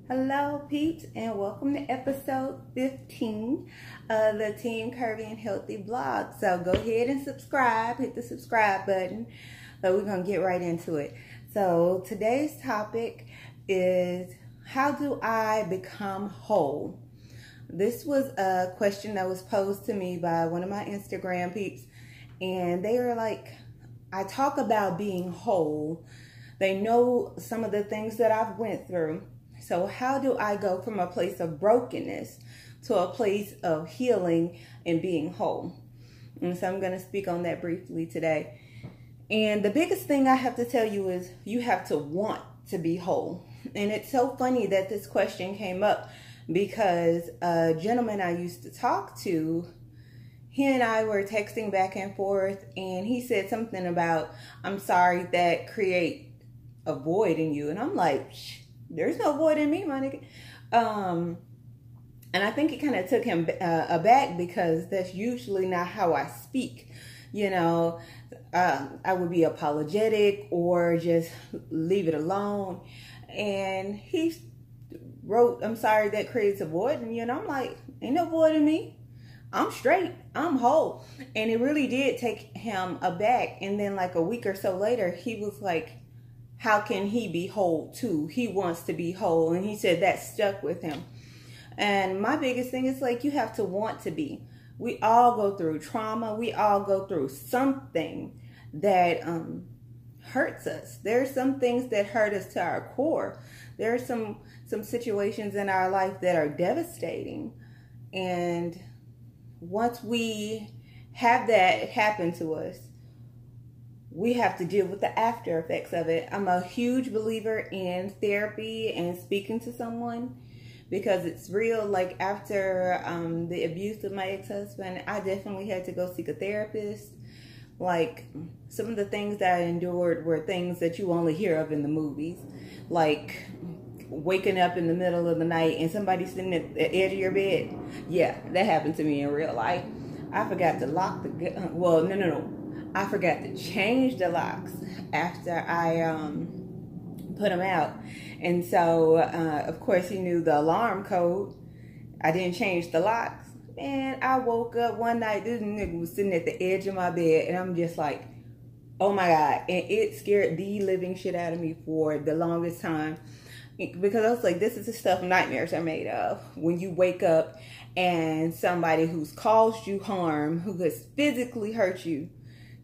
Hello, peeps, and welcome to episode 15 of the Team Curvy and Healthy blog. So go ahead and subscribe, hit the subscribe button, but we're going to get right into it. So today's topic is, how do I become whole? This was a question that was posed to me by one of my Instagram peeps, and they were like, I talk about being whole. They know some of the things that I've went through. So how do I go from a place of brokenness to a place of healing and being whole? And so I'm going to speak on that briefly today. And the biggest thing I have to tell you is you have to want to be whole. And it's so funny that this question came up because a gentleman I used to talk to, he and I were texting back and forth, and he said something about, I'm sorry, that create a void in you. And I'm like, there's no void in me, my nigga. And I think it kind of took him aback because that's usually not how I speak. You know, I would be apologetic or just leave it alone. And he wrote, I'm sorry, that creates a void. And, you know, I'm like, ain't no void in me. I'm straight. I'm whole. And it really did take him aback. And then like a week or so later, he was like, how can he be whole too? He wants to be whole. And he said that stuck with him. And my biggest thing is like, you have to want to be. We all go through trauma. We all go through something that hurts us. There's some things that hurt us to our core. There are some situations in our life that are devastating. And once we have that happen to us, we have to deal with the after effects of it. I'm a huge believer in therapy and speaking to someone because it's real. Like after the abuse of my ex-husband, I definitely had to go seek a therapist. Like some of the things that I endured were things that you only hear of in the movies. Like waking up in the middle of the night and somebody sitting at the edge of your bed. Yeah, that happened to me in real life. I forgot to lock the, no. I forgot to change the locks after I put them out. And so, of course, he knew the alarm code. I didn't change the locks. And I woke up one night, this nigga was sitting at the edge of my bed, and I'm just like, oh my God. And it scared the living shit out of me for the longest time. Because I was like, this is the stuff nightmares are made of. When you wake up and somebody who's caused you harm, who has physically hurt you,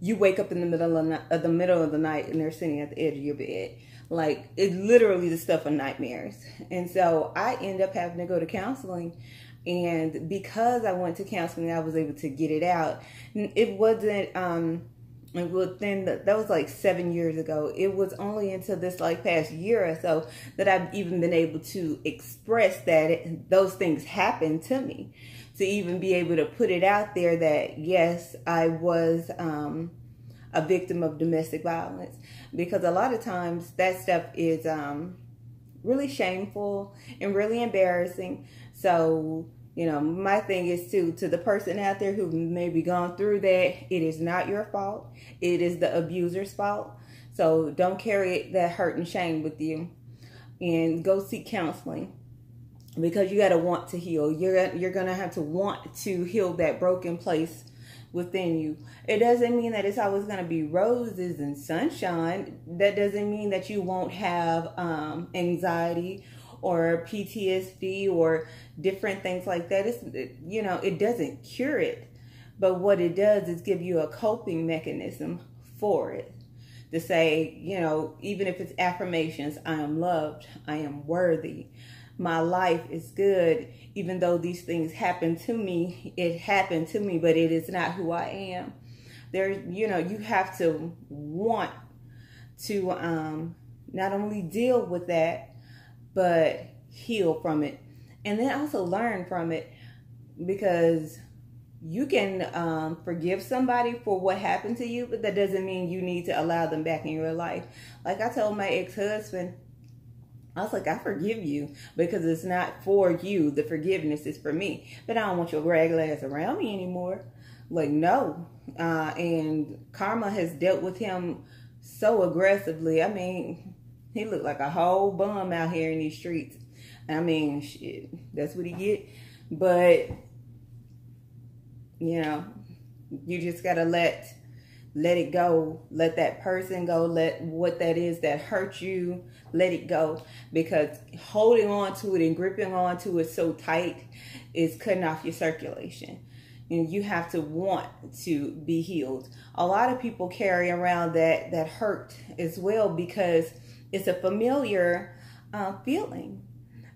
you wake up in the middle of the night and they're sitting at the edge of your bed. Like, it's literally the stuff of nightmares. And so I end up having to go to counseling. And because I went to counseling, I was able to get it out. It wasn't, that was like 7 years ago. It was only until this like past year or so that I've even been able to express that those things happened to me. To even be able to put it out there that, yes, I was a victim of domestic violence. Because a lot of times that stuff is really shameful and really embarrassing. So, you know, my thing is to the person out there who maybe gone through that, it is not your fault. It is the abuser's fault. So don't carry that hurt and shame with you. And go seek counseling. Because you got to want to heal. You're going to have to want to heal that broken place within you. It doesn't mean that it's always going to be roses and sunshine. That doesn't mean that you won't have anxiety or PTSD or different things like that. It doesn't cure it. But what it does is give you a coping mechanism for it. To say, you know, even if it's affirmations, I am loved, I am worthy. My life is good. Even though these things happen to me, it happened to me, but it is not who I am. You have to want to not only deal with that, but heal from it. And then also learn from it, because you can forgive somebody for what happened to you, but that doesn't mean you need to allow them back in your life. Like I told my ex-husband, I was like, I forgive you because it's not for you. The forgiveness is for me. But I don't want your regular ass around me anymore. Like, no. And karma has dealt with him so aggressively. I mean, he looked like a whole bum out here in these streets. I mean, shit, that's what he get. But, you know, you just gotta let it go. Let that person go. Let what that is that hurt you, let it go. Because holding on to it and gripping on to it so tight is cutting off your circulation. You have to want to be healed. A lot of people carry around that hurt as well because it's a familiar feeling.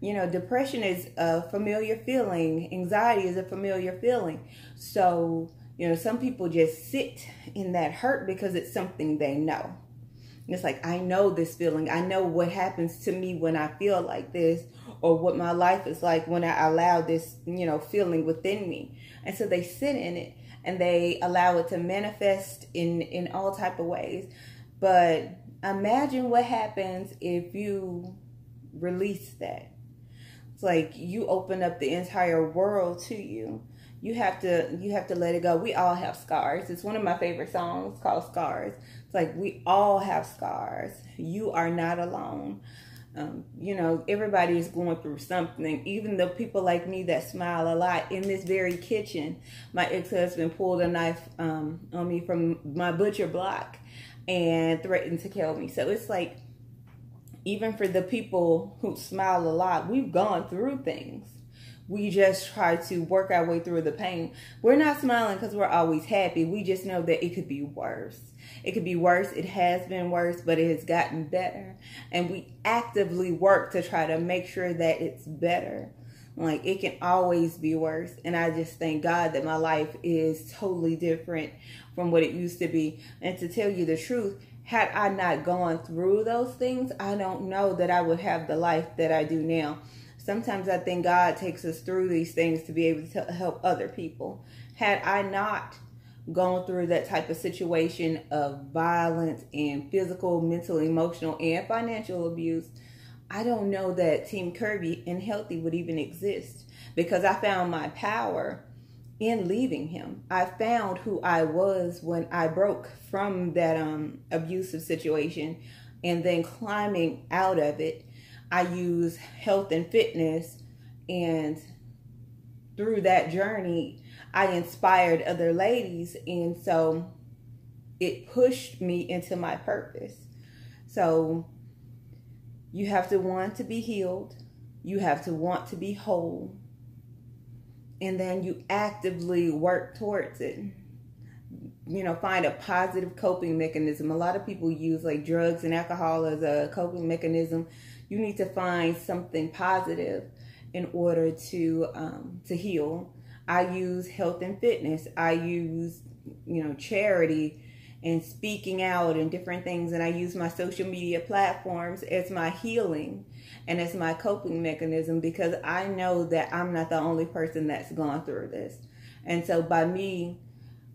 Depression is a familiar feeling. Anxiety is a familiar feeling. So, some people just sit in that hurt because it's something they know. It's like, I know this feeling. I know what happens to me when I feel like this, or what my life is like when I allow this, feeling within me. And so they sit in it and they allow it to manifest in all type of ways. But imagine what happens if you release that. It's like you open up the entire world to you. You have to let it go. We all have scars. It's one of my favorite songs called Scars. It's like we all have scars. You are not alone. Everybody is going through something. Even the people like me that smile a lot. In this very kitchen, my ex-husband pulled a knife on me from my butcher block and threatened to kill me. So it's like, even for the people who smile a lot, we've gone through things. We just try to work our way through the pain. We're not smiling because we're always happy. We just know that it could be worse. It could be worse. It has been worse, but it has gotten better. And we actively work to try to make sure that it's better. Like, it can always be worse. And I just thank God that my life is totally different from what it used to be. And to tell you the truth, had I not gone through those things, I don't know that I would have the life that I do now. Sometimes I think God takes us through these things to be able to help other people. Had I not gone through that type of situation of violence and physical, mental, emotional, and financial abuse, I don't know that Team Curvy and Healthy would even exist, because I found my power in leaving him. I found who I was when I broke from that abusive situation, and then climbing out of it. I use health and fitness, and through that journey, I inspired other ladies, and so it pushed me into my purpose. So you have to want to be healed. You have to want to be whole. And then you actively work towards it. Find a positive coping mechanism. A lot of people use like drugs and alcohol as a coping mechanism. You need to find something positive in order to heal. I use health and fitness. I use, charity and speaking out and different things. And I use my social media platforms as my healing and as my coping mechanism, because I know that I'm not the only person that's gone through this. And so by me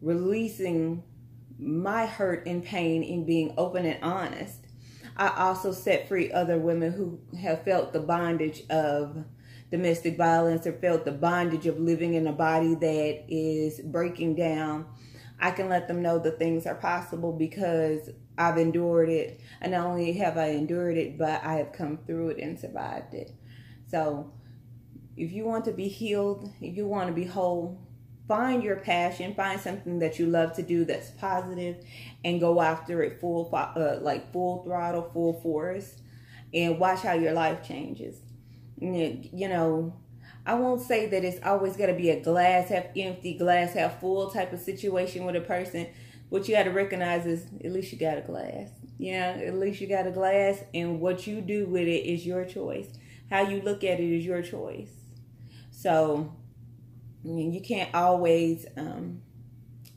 releasing my hurt and pain and being open and honest, I also set free other women who have felt the bondage of domestic violence or felt the bondage of living in a body that is breaking down. I can let them know that things are possible because I've endured it. And not only have I endured it, but I have come through it and survived it. So if you want to be healed, if you want to be whole, find your passion, find something that you love to do that's positive, and go after it full throttle, full force, and watch how your life changes. I won't say that it's always got to be a glass half empty, glass half full type of situation with a person. What you got to recognize is at least you got a glass. At least you got a glass, and what you do with it is your choice. How you look at it is your choice. So you can't always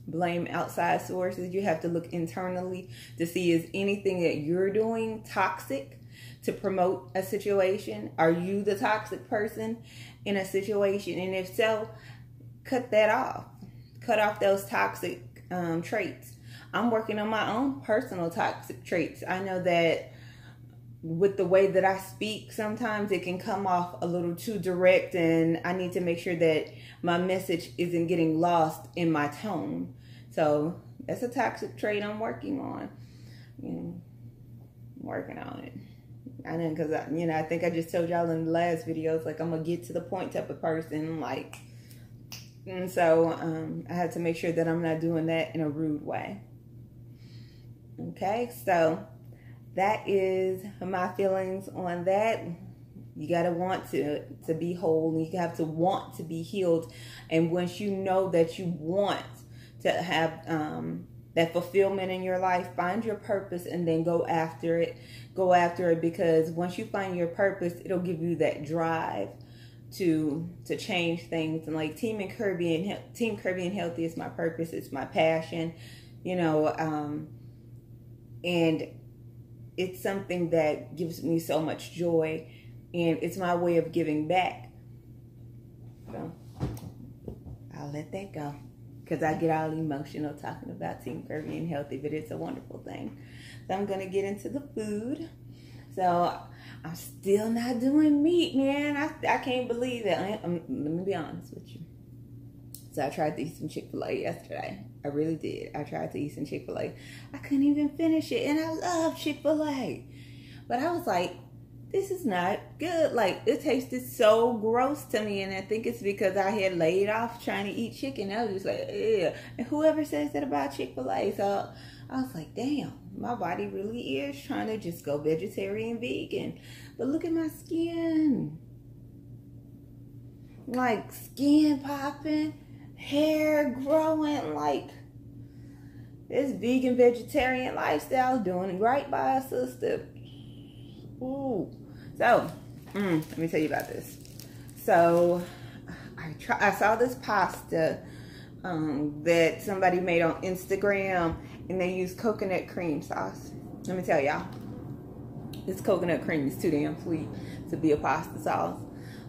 blame outside sources. You have to look internally to see, is anything that you're doing toxic to promote a situation? Are you the toxic person in a situation? And if so, cut that off. Cut off those toxic traits. I'm working on my own personal toxic traits. I know that with the way that I speak, sometimes it can come off a little too direct, and I need to make sure that my message isn't getting lost in my tone. So that's a toxic trait I'm working on. I'm working on it. I didn't, because I think I just told y'all in the last videos, like, I'm gonna get to the point type of person, like, and so I had to make sure that I'm not doing that in a rude way. Okay, so that is my feelings on that. You gotta want to be whole. You have to want to be healed, and once you know that you want to have that fulfillment in your life, find your purpose and then go after it. Go after it, because once you find your purpose, it'll give you that drive to change things. And like Team Curvy and Healthy is my purpose. It's my passion, and it's something that gives me so much joy, and it's my way of giving back. So I'll let that go, because I get all emotional talking about Team Curvy and Healthy, but it's a wonderful thing. So I'm going to get into the food. So I'm still not doing meat, man. I can't believe that. Let me be honest with you. So I tried to eat some Chick-fil-A yesterday. I really did. I tried to eat some Chick-fil-A. I couldn't even finish it, and I love Chick-fil-A. But I was like, this is not good. Like, it tasted so gross to me, and I think it's because I had laid off trying to eat chicken. I was just like, yeah. And whoever says that about Chick-fil-A, so I was like, damn, my body really is trying to just go vegetarian, vegan. But look at my skin. Like, skin popping, hair growing, like, this vegan, vegetarian lifestyle doing right by a sister. Ooh. So, let me tell you about this. So, I saw this pasta that somebody made on Instagram, and they use coconut cream sauce. Let me tell y'all, this coconut cream is too damn sweet to be a pasta sauce.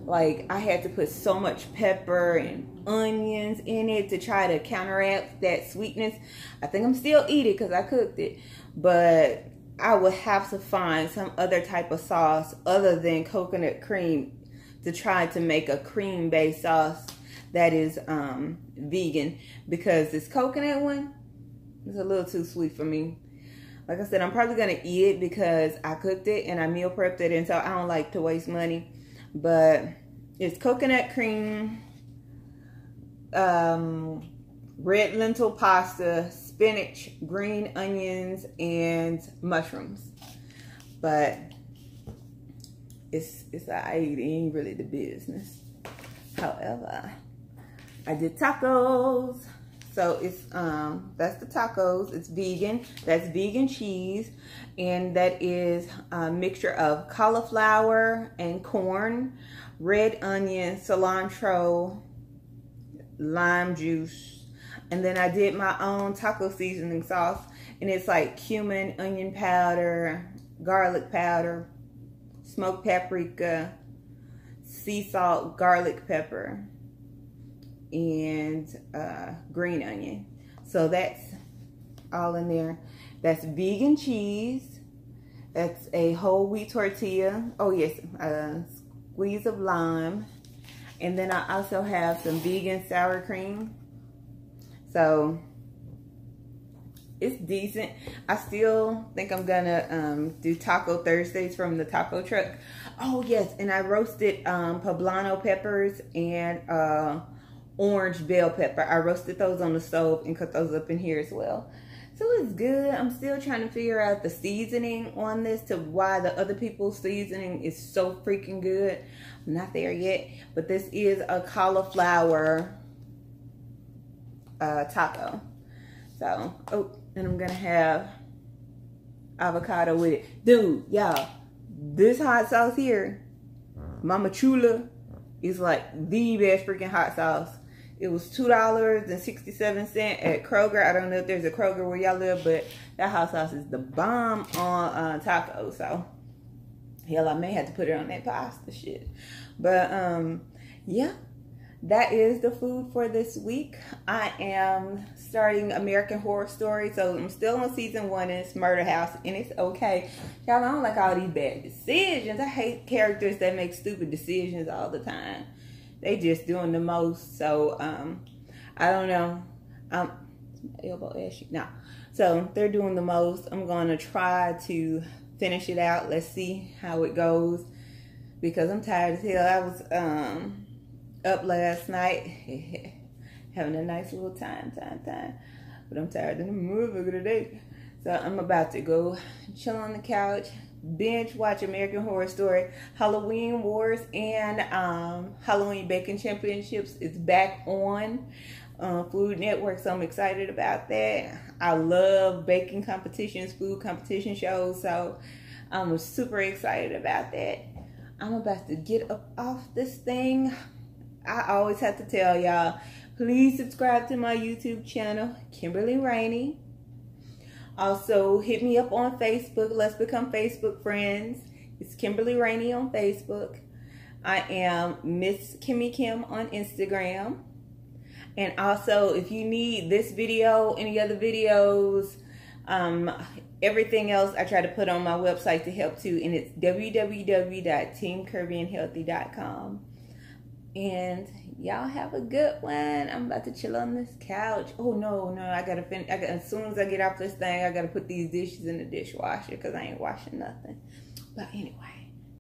Like, I had to put so much pepper and onions in it to try to counteract that sweetness. I think I'm still eating because I cooked it, but I would have to find some other type of sauce other than coconut cream to try to make a cream-based sauce that is vegan, because this coconut one is a little too sweet for me. Like I said, I'm probably going to eat it because I cooked it and I meal prepped it, and so I don't like to waste money. But it's coconut cream, red lentil pasta, spinach, green onions, and mushrooms. But it's it ain't really the business. However, I did tacos. So it's that's the tacos. It's vegan. That's vegan cheese, and that is a mixture of cauliflower and corn, red onion, cilantro, lime juice, and then I did my own taco seasoning sauce, and it's like cumin, onion powder, garlic powder, smoked paprika, sea salt, garlic pepper, and green onion. So that's all in there. That's vegan cheese. That's a whole wheat tortilla. Oh yes, a squeeze of lime. And then I also have some vegan sour cream. So it's decent. I still think I'm gonna do Taco Thursdays from the taco truck. Oh yes, and I roasted poblano peppers and orange bell pepper. I roasted those on the stove and cut those up in here as well. So it's good. I'm still trying to figure out the seasoning on this, to why the other people's seasoning is so freaking good. I'm not there yet, but this is a cauliflower taco. So, oh, and I'm gonna have avocado with it. Dude, y'all, this hot sauce here, Mama Chula, is like the best freaking hot sauce. It was $2.67 at Kroger. I don't know if there's a Kroger where y'all live, but that hot sauce is the bomb on tacos. So, hell, I may have to put it on that pasta shit. But, yeah, that is the food for this week. I am starting American Horror Story. So, I'm still on season 1, and it's Murder House, and it's okay. Y'all, I don't like all these bad decisions. I hate characters that make stupid decisions all the time. They just doing the most. So, I don't know. Elbow ashy. No. So, they're doing the most. I'm going to try to finish it out. Let's see how it goes, because I'm tired as hell. I was up last night having a nice little time, but I'm tired in the movie today. So I'm about to go chill on the couch, binge watch American Horror Story. Halloween Wars and Halloween Baking Championships is back on Food Network, so I'm excited about that. I love baking competitions, food competition shows, so I'm super excited about that. I'm about to get up off this thing. I always have to tell y'all, please subscribe to my YouTube channel, Kimberly Rainey. Also, hit me up on Facebook. Let's become Facebook friends. It's Kimberly Rainey on Facebook. I am Miss Kimmy Kim on Instagram. And also, if you need this video, any other videos, everything else I try to put on my website to help too. And it's www.teamcurvyandhealthy.com. And y'all have a good one. I'm about to chill on this couch. Oh no, I gotta finish. As soon as I get off this thing, I gotta put these dishes in the dishwasher because I ain't washing nothing. But anyway.